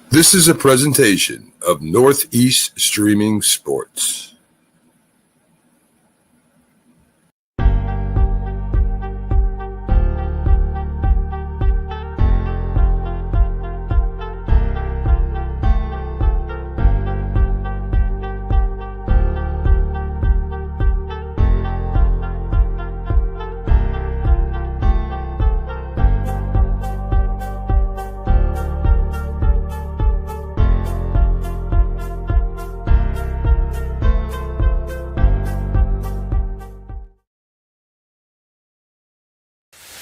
This is a presentation of Northeast Streaming Sports.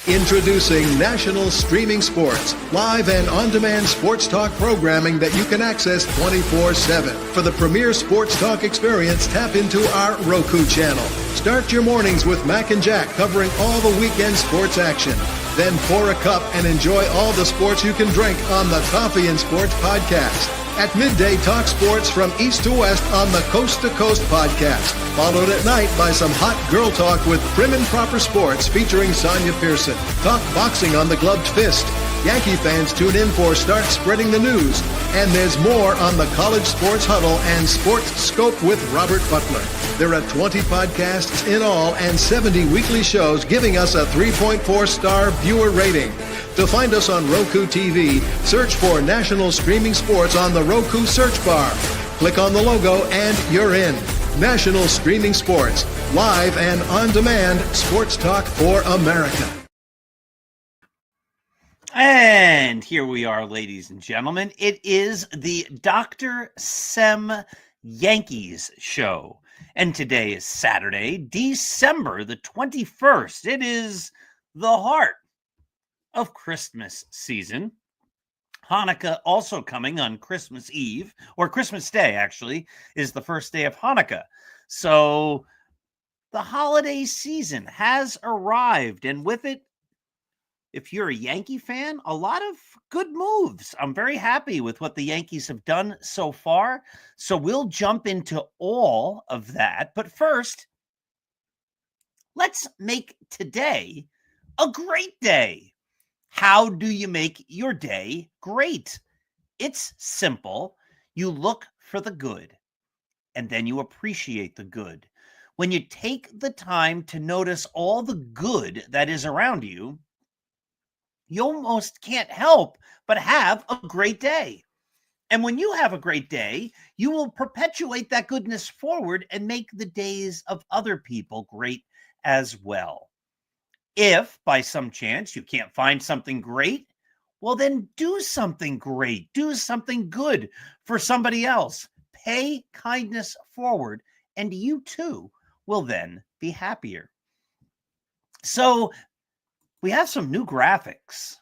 Introducing National Streaming Sports, live and on-demand sports talk programming that you can access 24/7. For the premier sports talk experience, tap into our Roku channel. Start your mornings with Mac and Jack covering all the weekend sports action. Then pour a cup and enjoy all the sports you can drink on the Coffee and Sports podcast. At midday, talk sports from east to west on the Coast to Coast podcast. Followed at night by some hot girl talk with Prim and Proper Sports featuring Sonia Pearson. Talk boxing on the Gloved Fist. Yankee fans tune in for Start Spreading the News. And there's more on the College Sports Huddle and Sports Scope with Robert Butler. There are 20 podcasts in all and 70 weekly shows giving us a 3.4-star viewer rating. To find us on Roku TV, search for National Streaming Sports on the Roku search bar. Click on the logo and you're in. National Streaming Sports, live and on-demand sports talk for America. And here we are, ladies and gentlemen. It is the Dr. Sem Yankees Show. And today is Saturday, December the 21st. It is the heart of Christmas season. Hanukkah also coming on Christmas Eve, or Christmas Day, actually, is the first day of Hanukkah. So the holiday season has arrived, and with it, if you're a Yankee fan, a lot of good moves. I'm very happy with what the Yankees have done so far. So we'll jump into all of that. But first, let's make today a great day. How do you make your day great? It's simple. You look for the good, and then you appreciate the good. When you take the time to notice all the good that is around you, you almost can't help but have a great day. And when you have a great day, you will perpetuate that goodness forward and make the days of other people great as well. If by some chance you can't find something great, well, then do something great. Do something good for somebody else. Pay kindness forward, and you too will then be happier. So we have some new graphics.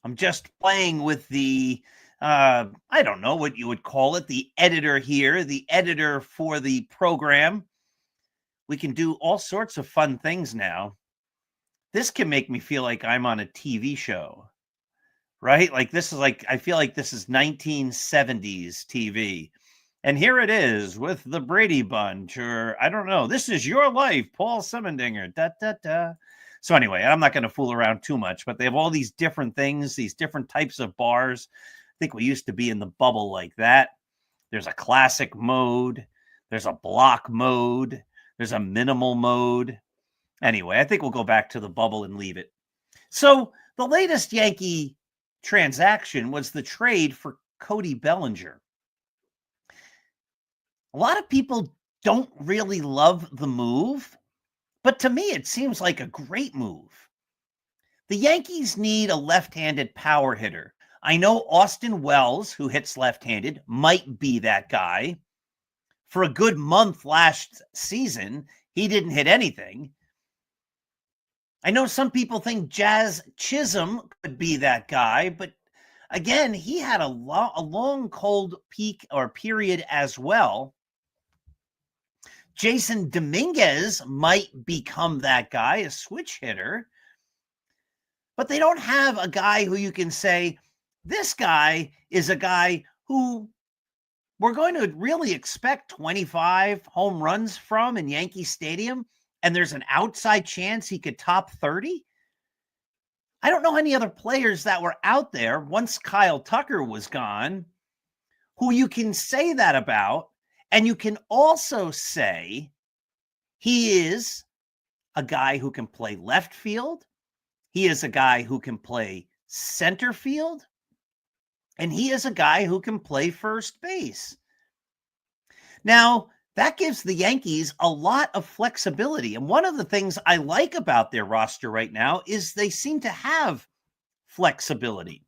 I'm just playing with the, I don't know what you would call it, the editor here, the editor for the program. We can do all sorts of fun things now. This can make me feel like I'm on a TV show, right? Like this is like, I feel like this is 1970s TV. And here it is with the Brady Bunch, or I don't know. This is Your Life, Paul Semendinger, da, da, da. So anyway, I'm not going to fool around too much, but they have all these different things, these different types of bars. I think we used to be in the bubble like that. There's a classic mode. There's a block mode. There's a minimal mode. Anyway, I think we'll go back to the bubble and leave it. So the latest Yankee transaction was the trade for Cody Bellinger. A lot of people don't really love the move, but to me, it seems like a great move. The Yankees need a left-handed power hitter. I know Austin Wells, who hits left-handed, might be that guy. For a good month last season, he didn't hit anything. I know some people think Jazz Chisholm could be that guy, but again, he had a long cold peak or period as well. Jason Dominguez might become that guy, a switch hitter. But they don't have a guy who you can say, this guy is a guy who we're going to really expect 25 home runs from in Yankee Stadium, and there's an outside chance he could top 30. I don't know any other players that were out there once Kyle Tucker was gone who you can say that about. And you can also say he is a guy who can play left field. He is a guy who can play center field. And he is a guy who can play first base. Now, that gives the Yankees a lot of flexibility. And one of the things I like about their roster right now is they seem to have flexibility.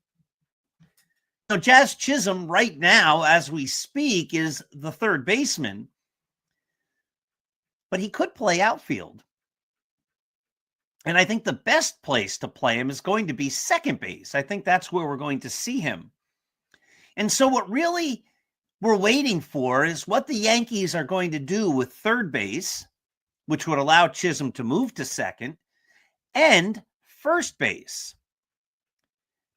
Now, Jazz Chisholm right now, as we speak, is the third baseman, but he could play outfield. And I think the best place to play him is going to be second base. I think that's where we're going to see him. And so what really we're waiting for is what the Yankees are going to do with third base, which would allow Chisholm to move to second, and first base.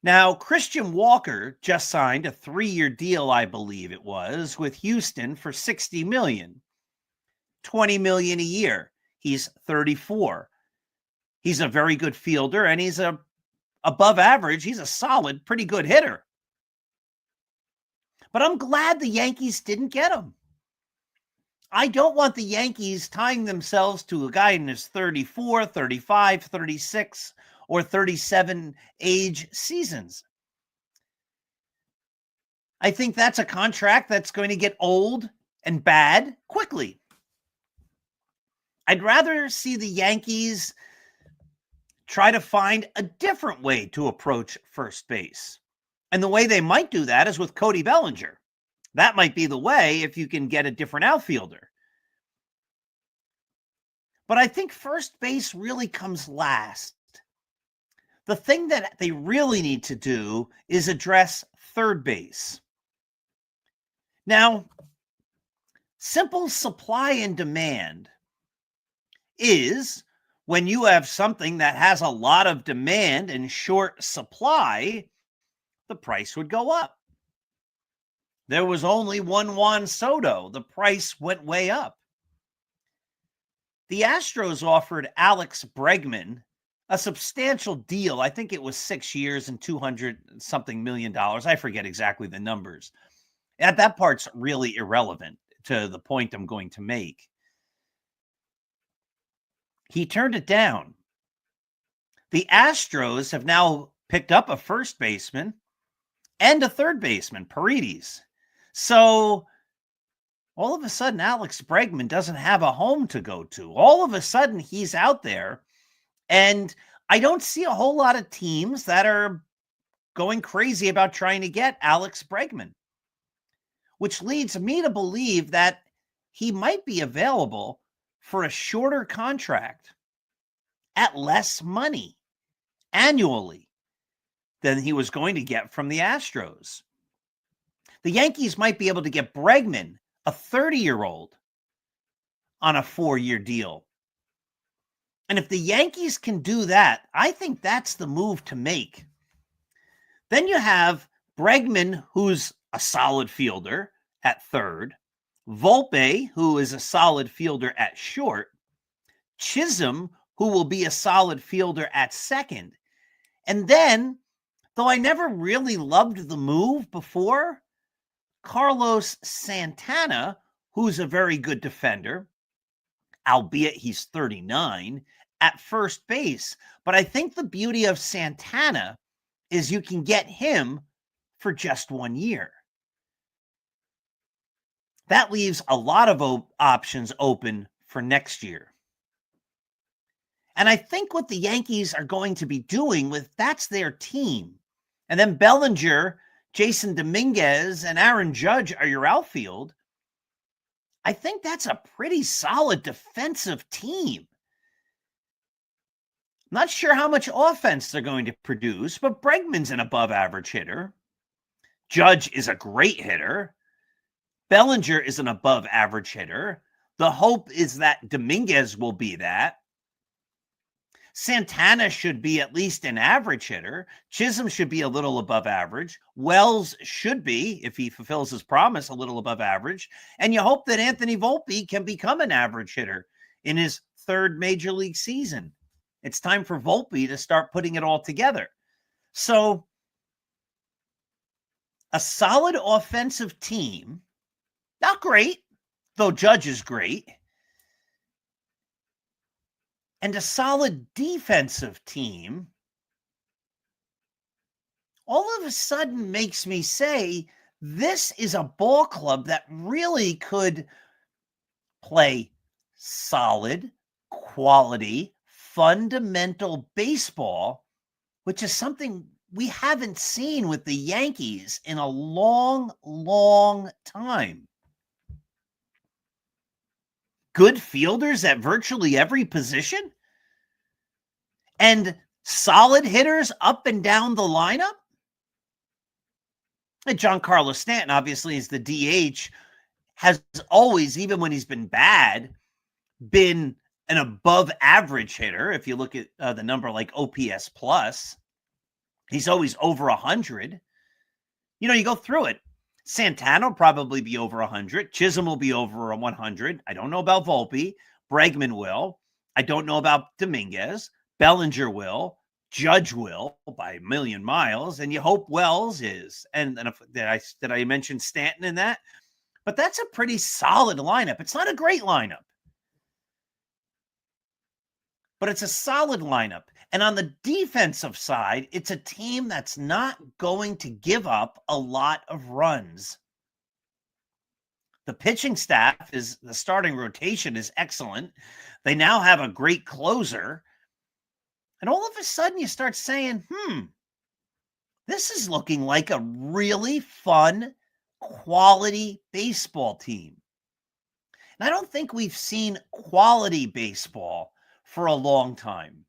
Now, Christian Walker just signed a 3-year deal, I believe it was, with Houston for $60 million, $20 million a year. He's 34. He's a very good fielder, and he's above average. He's a solid, pretty good hitter. But I'm glad the Yankees didn't get him. I don't want the Yankees tying themselves to a guy in his 34, 35, 36, or 37 age seasons. I think that's a contract that's going to get old and bad quickly. I'd rather see the Yankees try to find a different way to approach first base. And the way they might do that is with Cody Bellinger. That might be the way if you can get a different outfielder. But I think first base really comes last. The thing that they really need to do is address third base. Now, simple supply and demand is when you have something that has a lot of demand and short supply, the price would go up. There was only one Juan Soto. The price went way up. The Astros offered Alex Bregman a substantial deal. I think it was 6 years and $200-something million. I forget exactly the numbers. That part's really irrelevant to the point I'm going to make. He turned it down. The Astros have now picked up a first baseman and a third baseman, Paredes. So all of a sudden, Alex Bregman doesn't have a home to go to. All of a sudden, he's out there. And I don't see a whole lot of teams that are going crazy about trying to get Alex Bregman, which leads me to believe that he might be available for a shorter contract at less money annually than he was going to get from the Astros. The Yankees might be able to get Bregman, a 30-year-old, on a 4-year deal. And if the Yankees can do that, I think that's the move to make. Then you have Bregman, who's a solid fielder at third, Volpe, who is a solid fielder at short, Chisholm, who will be a solid fielder at second. And then, though I never really loved the move before, Carlos Santana, who's a very good defender, albeit he's 39, at first base. But I think the beauty of Santana is you can get him for just 1 year. That leaves a lot of options open for next year. And I think what the Yankees are going to be doing that's their team. And then Bellinger, Jason Dominguez, and Aaron Judge are your outfield. I think that's a pretty solid defensive team. Not sure how much offense they're going to produce, but Bregman's an above-average hitter. Judge is a great hitter. Bellinger is an above-average hitter. The hope is that Dominguez will be that. Santana should be at least an average hitter. Chisholm should be a little above average. Wells should be, if he fulfills his promise, a little above average. And you hope that Anthony Volpe can become an average hitter in his third major league season. It's time for Volpe to start putting it all together. So a solid offensive team, not great, though Judge is great, and a solid defensive team all of a sudden makes me say this is a ball club that really could play solid, quality, fundamental baseball, which is something we haven't seen with the Yankees in a long, long time. Good fielders at virtually every position and solid hitters up and down the lineup. And Giancarlo Stanton, obviously, is the DH, has always, even when he's been bad, been an above average hitter. If you look at the number like OPS plus, he's always over 100. You go through it. Santana will probably be over 100. Chisholm will be over 100. I don't know about Volpe. Bregman will. I don't know about Dominguez. Bellinger will. Judge will by a million miles. And you hope Wells is. And did I mention Stanton in that? But that's a pretty solid lineup. It's not a great lineup, but it's a solid lineup. And on the defensive side, it's a team that's not going to give up a lot of runs. The pitching staff the starting rotation is excellent. They now have a great closer. And all of a sudden you start saying, this is looking like a really fun, quality baseball team. And I don't think we've seen quality baseball for a long time.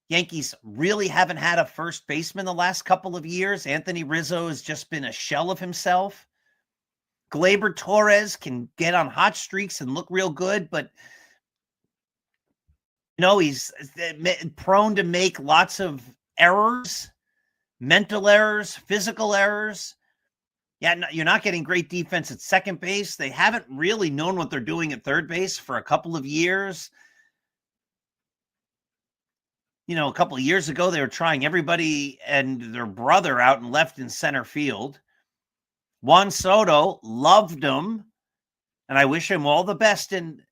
Yankees really haven't had a first baseman the last couple of years. Anthony Rizzo has just been a shell of himself. Gleyber Torres can get on hot streaks and look real good, but he's prone to make lots of errors, mental errors, physical errors. Yeah, you're not getting great defense at second base. They haven't really known what they're doing at third base for a couple of years. A couple of years ago, they were trying everybody and their brother out in left and center field. Juan Soto loved him, and I wish him all the best in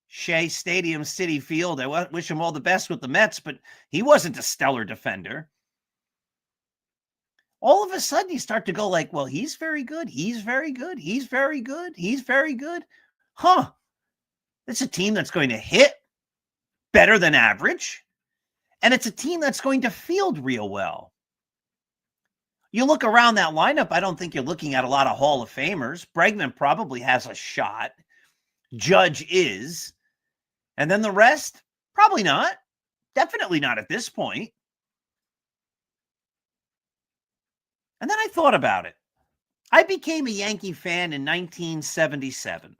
Shea Stadium, Citi Field. I wish him all the best with the Mets, but he wasn't a stellar defender. All of a sudden, you start to go like, well, he's very good. He's very good. He's very good. He's very good. It's a team that's going to hit better than average. And it's a team that's going to field real well. You look around that lineup, I don't think you're looking at a lot of Hall of Famers. Bregman probably has a shot. Judge is. And then the rest, probably not. Definitely not at this point. And then I thought about it. I became a Yankee fan in 1977.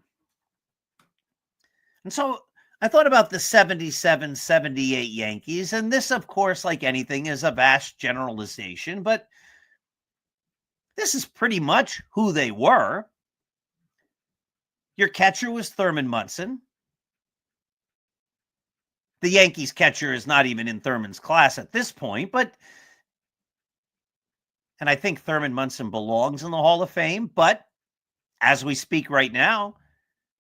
And so I thought about the 77-78 Yankees, and this, of course, like anything, is a vast generalization, but this is pretty much who they were. Your catcher was Thurman Munson. The Yankees catcher is not even in Thurman's class at this point, and I think Thurman Munson belongs in the Hall of Fame, but as we speak right now,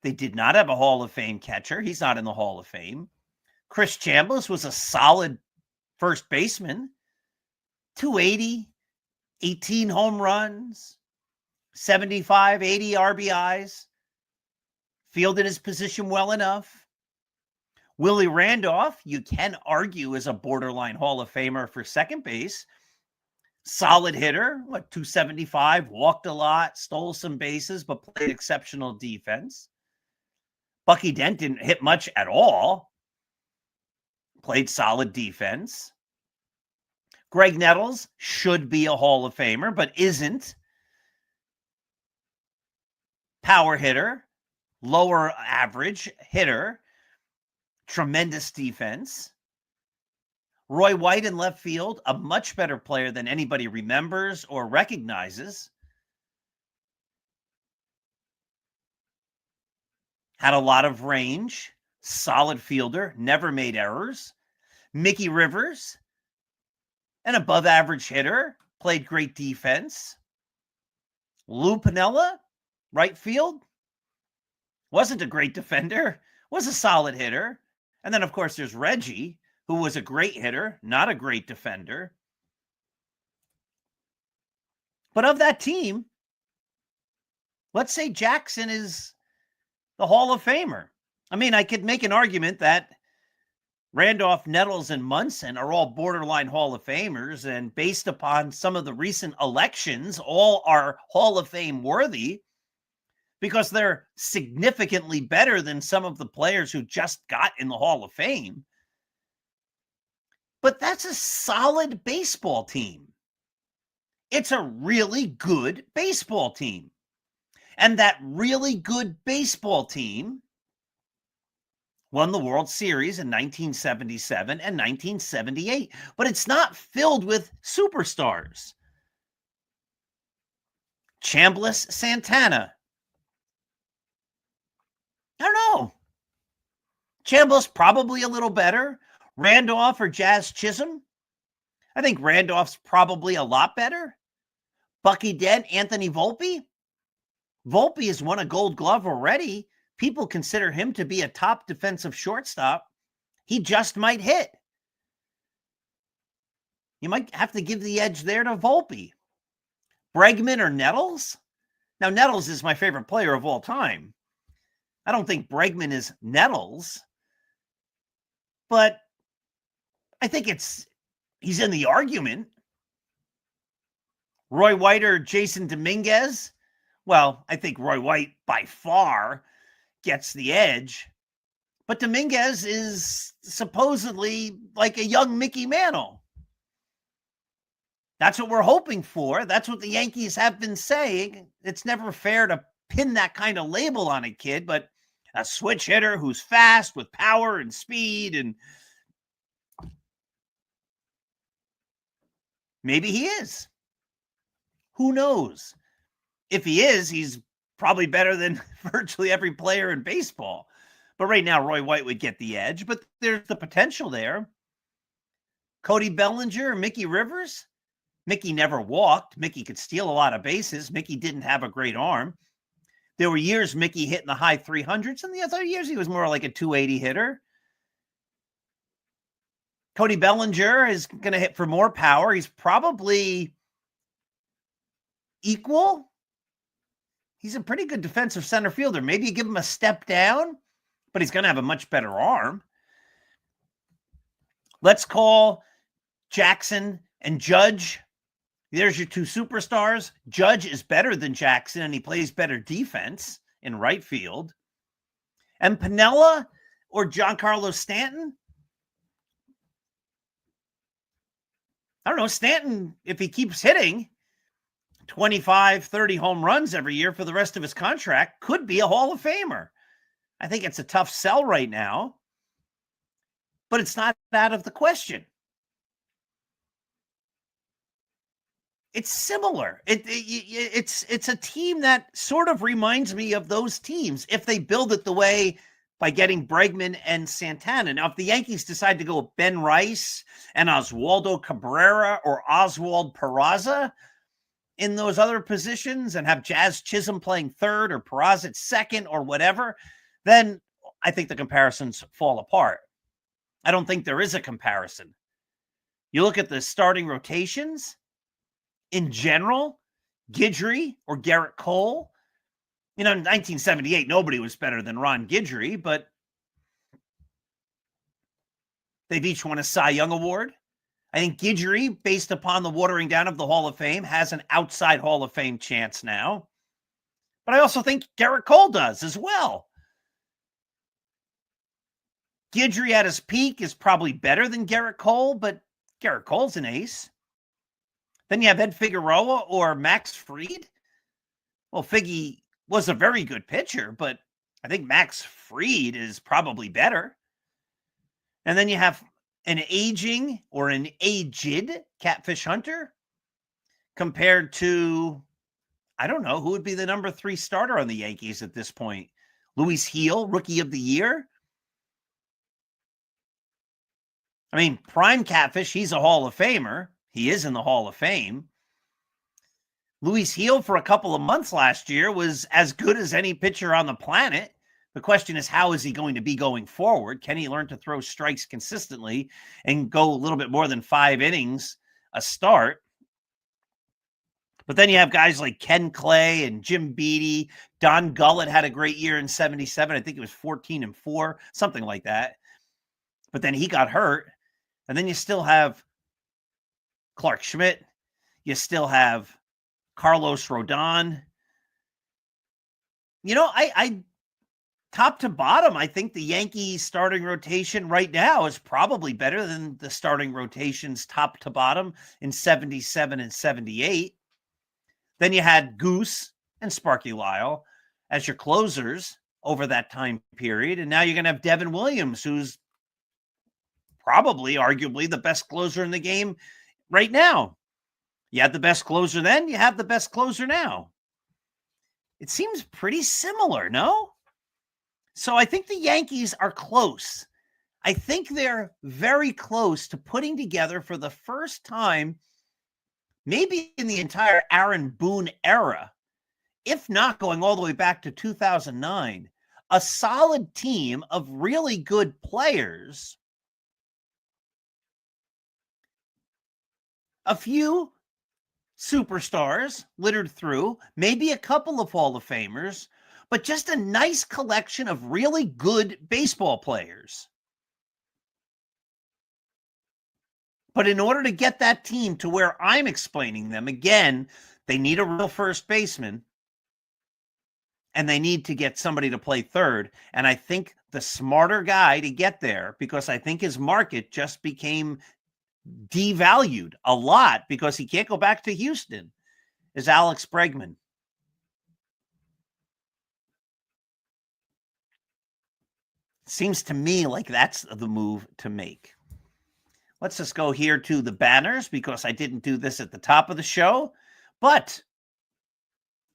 they did not have a Hall of Fame catcher. He's not in the Hall of Fame. Chris Chambliss was a solid first baseman. 280, 18 home runs, 75, 80 RBIs. Fielded his position well enough. Willie Randolph, you can argue, is a borderline Hall of Famer for second base. Solid hitter, 275, walked a lot, stole some bases, but played exceptional defense. Bucky Dent didn't hit much at all. Played solid defense. Greg Nettles should be a Hall of Famer, but isn't. Power hitter, lower average hitter, tremendous defense. Roy White in left field, a much better player than anybody remembers or recognizes. Had a lot of range, solid fielder, never made errors. Mickey Rivers, an above average hitter, played great defense. Lou Piniella, right field, wasn't a great defender, was a solid hitter. And then, of course, there's Reggie, who was a great hitter, not a great defender. But of that team, let's say Jackson is the Hall of Famer. I mean, I could make an argument that Randolph, Nettles, and Munson are all borderline Hall of Famers, and based upon some of the recent elections, all are Hall of Fame worthy because they're significantly better than some of the players who just got in the Hall of Fame. But that's a solid baseball team. It's a really good baseball team. And that really good baseball team won the World Series in 1977 and 1978. But it's not filled with superstars. Chambliss, Santana. I don't know. Chambliss probably a little better. Randolph or Jazz Chisholm. I think Randolph's probably a lot better. Bucky Dent, Anthony Volpe. Volpe has won a Gold Glove already. People consider him to be a top defensive shortstop. He just might hit. You might have to give the edge there to Volpe. Bregman or Nettles? Now, Nettles is my favorite player of all time. I don't think Bregman is Nettles, but I think he's in the argument. Roy White or Jason Dominguez? Well, I think Roy White by far gets the edge, but Dominguez is supposedly like a young Mickey Mantle. That's what we're hoping for. That's what the Yankees have been saying. It's never fair to pin that kind of label on a kid, but a switch hitter who's fast with power and speed, and maybe he is. Who knows? If he is, he's probably better than virtually every player in baseball. But right now, Roy White would get the edge, but there's the potential there. Cody Bellinger, Mickey Rivers. Mickey never walked. Mickey could steal a lot of bases. Mickey didn't have a great arm. There were years Mickey hit in the high 300s, and the other years he was more like a 280 hitter. Cody Bellinger is going to hit for more power. He's probably equal. He's a pretty good defensive center fielder. Maybe you give him a step down, but he's going to have a much better arm. Let's call Jackson and Judge. There's your two superstars. Judge is better than Jackson, and he plays better defense in right field. And Piniella or Giancarlo Stanton? I don't know. Stanton, if he keeps hitting 25, 30 home runs every year for the rest of his contract, could be a Hall of Famer. I think it's a tough sell right now, but it's not out of the question. It's similar. It's a team that sort of reminds me of those teams if they build it the way by getting Bregman and Santana. Now, if the Yankees decide to go with Ben Rice and Oswaldo Cabrera or Oswald Peraza in those other positions and have Jazz Chisholm playing third or Peraza at second or whatever, then I think the comparisons fall apart. I don't think there is a comparison. You look at the starting rotations. In general, Guidry or Garrett Cole, in 1978, nobody was better than Ron Guidry, but they've each won a Cy Young Award. I think Guidry, based upon the watering down of the Hall of Fame, has an outside Hall of Fame chance now. But I also think Garrett Cole does as well. Guidry at his peak is probably better than Garrett Cole, but Garrett Cole's an ace. Then you have Ed Figueroa or Max Fried. Well, Figgy was a very good pitcher, but I think Max Fried is probably better. And then you have an aging or an aged Catfish Hunter compared to, I don't know, who would be the number 3 starter on the Yankees at this point? Luis Heel, Rookie of the Year. I mean, Prime Catfish, he's a Hall of Famer. He is in the Hall of Fame. Luis Heel for a couple of months last year was as good as any pitcher on the planet. The question is, how is he going to be going forward? Can he learn to throw strikes consistently and go a little bit more than 5 innings a start? But then you have guys like Ken Clay and Jim Beattie. Don Gullett had a great year in 77. I think it was 14-4, something like that. But then he got hurt. And then you still have Clark Schmidt. You still have Carlos Rodon. You know, I top to bottom, I think the Yankees starting rotation right now is probably better than the starting rotations top to bottom in 77 and 78. Then you had Goose and Sparky Lyle as your closers over that time period. And now you're going to have Devin Williams, who's probably, arguably, the best closer in the game right now. You had the best closer then, you have the best closer now. It seems pretty similar, no? So I think the Yankees are close. I think they're very close to putting together for the first time, maybe in the entire Aaron Boone era, if not going all the way back to 2009, a solid team of really good players. A few superstars littered through, maybe a couple of Hall of Famers, but just a nice collection of really good baseball players. But in order to get that team to where I'm explaining them, again, they need a real first baseman, and they need to get somebody to play third. And I think the smarter guy to get there, because I think his market just became devalued a lot because he can't go back to Houston, is Alex Bregman. Seems to me like that's the move to make. Let's just go here to the banners because I didn't do this at the top of the show, but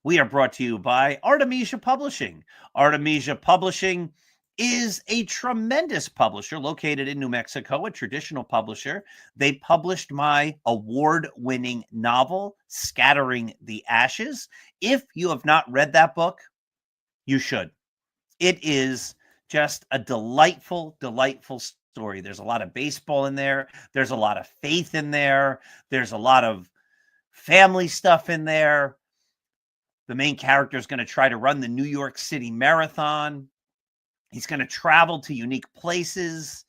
we are brought to you by Artemisia Publishing. Artemisia Publishing is a tremendous publisher located in New Mexico, a traditional publisher. They published my award-winning novel, Scattering the Ashes. If you have not read that book, you should. It is just a delightful, delightful story. There's a lot of baseball in there. There's a lot of faith in there. There's a lot of family stuff in there. The main character is going to try to run the New York City Marathon. He's going to travel to unique places.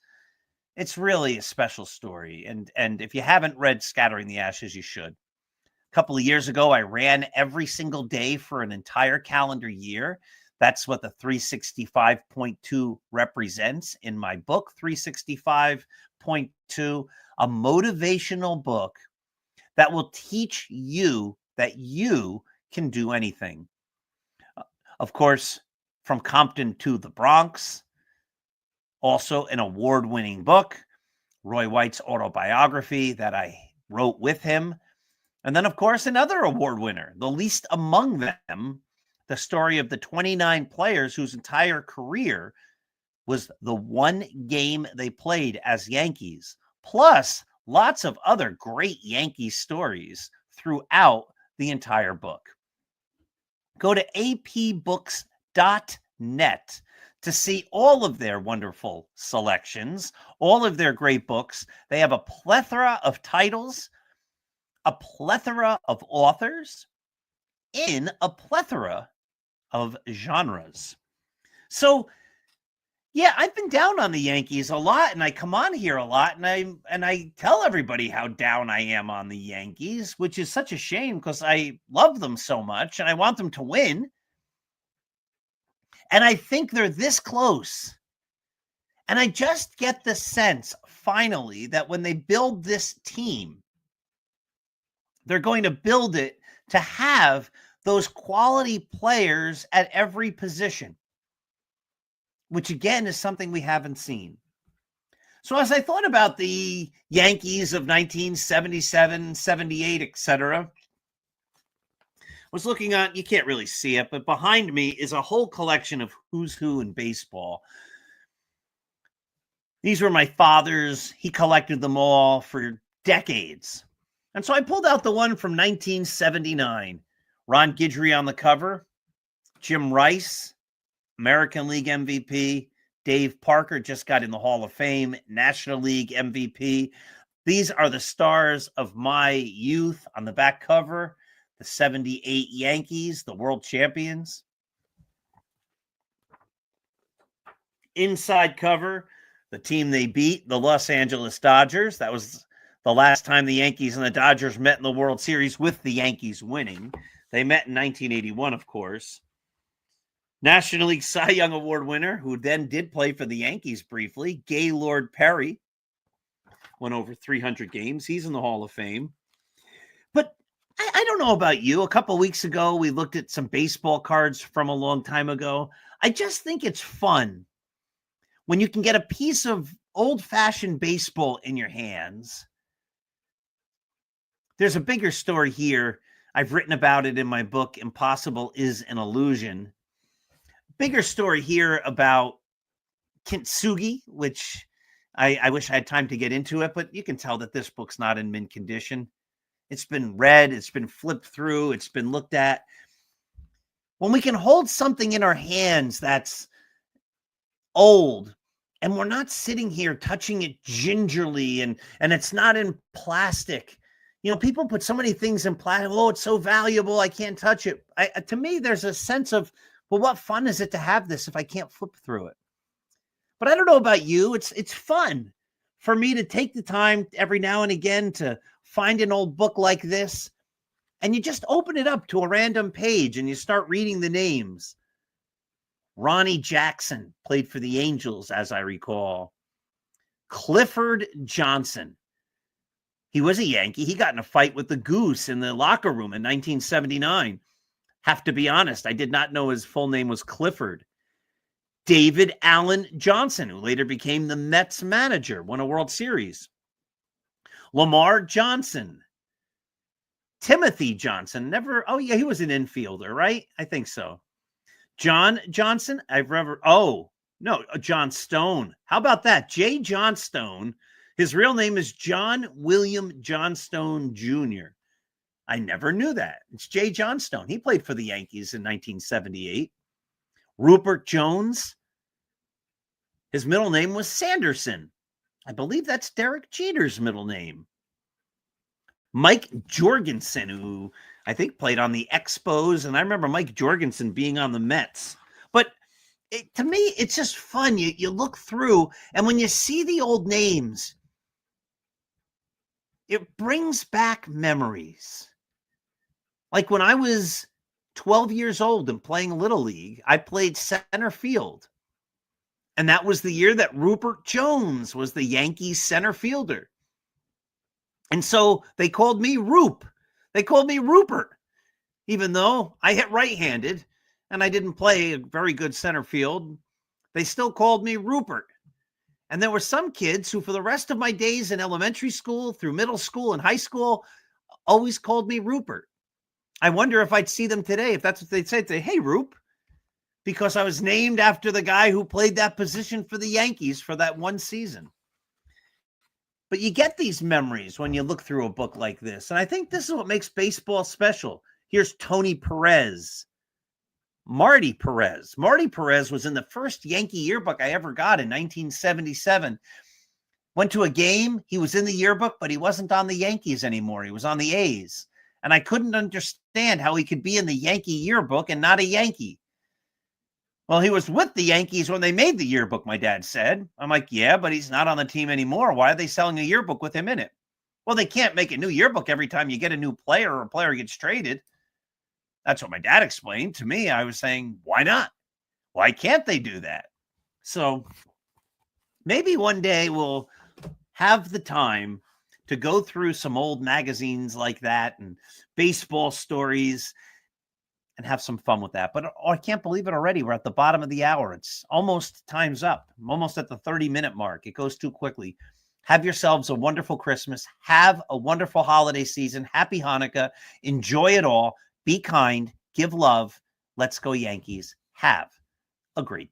It's really a special story. And if you haven't read Scattering the Ashes, you should. A couple of years ago, I ran every single day for an entire calendar year. That's what the 365.2 represents in my book, 365.2, a motivational book that will teach you that you can do anything. Of course, From Compton to the Bronx, also an award-winning book, Roy White's autobiography that I wrote with him. And then, of course, another award winner, the least among them, the story of the 29 players whose entire career was the one game they played as Yankees, plus lots of other great Yankees stories throughout the entire book. Go to apbooks.net to see all of their wonderful selections, all of their great books. They have a plethora of titles, a plethora of authors, in a plethora of genres. So, yeah, I've been down on the Yankees a lot, and I come on here a lot, and I tell everybody how down I am on the Yankees, which is such a shame because I love them so much, and I want them to win. And I think they're this close. And I just get the sense, finally, that when they build this team, they're going to build it to have those quality players at every position, which again is something we haven't seen. So as I thought about the Yankees of 1977, 78, etc., was looking at, you can't really see it, but behind me is a whole collection of who's who in baseball. These were my father's. He collected them all for decades. And so I pulled out the one from 1979. Ron Guidry on the cover, Jim Rice, American League MVP, Dave Parker just got in the Hall of Fame, National League MVP. These are the stars of my youth on the back cover, the 78 Yankees, the world champions. Inside cover, the team they beat, the Los Angeles Dodgers. That was the last time the Yankees and the Dodgers met in the World Series with the Yankees winning. They met in 1981, of course. National League Cy Young Award winner, who then did play for the Yankees briefly, Gaylord Perry, went over 300 games. He's in the Hall of Fame. But I don't know about you. A couple of weeks ago, we looked at some baseball cards from a long time ago. I just think it's fun when you can get a piece of old-fashioned baseball in your hands. There's a bigger story here. I've written about it in my book, Impossible is an Illusion. Bigger story here about kintsugi, which I wish I had time to get into it, but you can tell that this book's not in mint condition. It's been read, it's been flipped through, it's been looked at. When we can hold something in our hands that's old, and we're not sitting here touching it gingerly, and it's not in plastic. You know, people put so many things in plastic. Oh, it's so valuable, I can't touch it. To me, there's a sense of, well, what fun is it to have this if I can't flip through it? But I don't know about you. It's fun for me to take the time every now and again to find an old book like this, and you just open it up to a random page and you start reading the names. Ronnie Jackson played for the Angels, as I recall. Clifford Johnson. He was a Yankee. He got in a fight with the Goose in the locker room in 1979. Have to be honest, I did not know his full name was Clifford. David Allen Johnson, who later became the Mets manager, won a World Series. Lamar Johnson. Timothy Johnson, he was an infielder, right? I think so. John Johnson, John Stone. How about that? J. John Stone. His real name is John William Johnstone Jr. I never knew that. It's J. John Stone. He played for the Yankees in 1978. Rupert Jones. His middle name was Sanderson. I believe that's Derek Jeter's middle name. Mike Jorgensen, who I think played on the Expos, and I remember Mike Jorgensen being on the Mets. But to me, it's just fun. You look through, and when you see the old names, it brings back memories. Like when I was 12 years old and playing Little League, I played center field. And that was the year that Rupert Jones was the Yankees center fielder. And so they called me Roop. They called me Rupert, even though I hit right-handed and I didn't play a very good center field. They still called me Rupert. And there were some kids who, for the rest of my days in elementary school, through middle school and high school, always called me Rupert. I wonder if I'd see them today, if that's what they'd say. They'd say, hey, Roop, because I was named after the guy who played that position for the Yankees for that one season. But you get these memories when you look through a book like this. And I think this is what makes baseball special. Here's Tony Perez. Marty Perez. Marty Perez was in the first Yankee yearbook I ever got in 1977. Went to a game. He was in the yearbook, but he wasn't on the Yankees anymore. He was on the A's. And I couldn't understand how he could be in the Yankee yearbook and not a Yankee. Well, he was with the Yankees when they made the yearbook, my dad said. I'm like, yeah, but he's not on the team anymore. Why are they selling a yearbook with him in it? Well, they can't make a new yearbook every time you get a new player or a player gets traded. That's what my dad explained to me. I was saying, why not? Why can't they do that? So maybe one day we'll have the time to go through some old magazines like that and baseball stories and have some fun with that. But I can't believe it already. We're at the bottom of the hour. It's almost time's up. I'm almost at the 30-minute mark. It goes too quickly. Have yourselves a wonderful Christmas. Have a wonderful holiday season. Happy Hanukkah. Enjoy it all. Be kind. Give love. Let's go Yankees. Have a great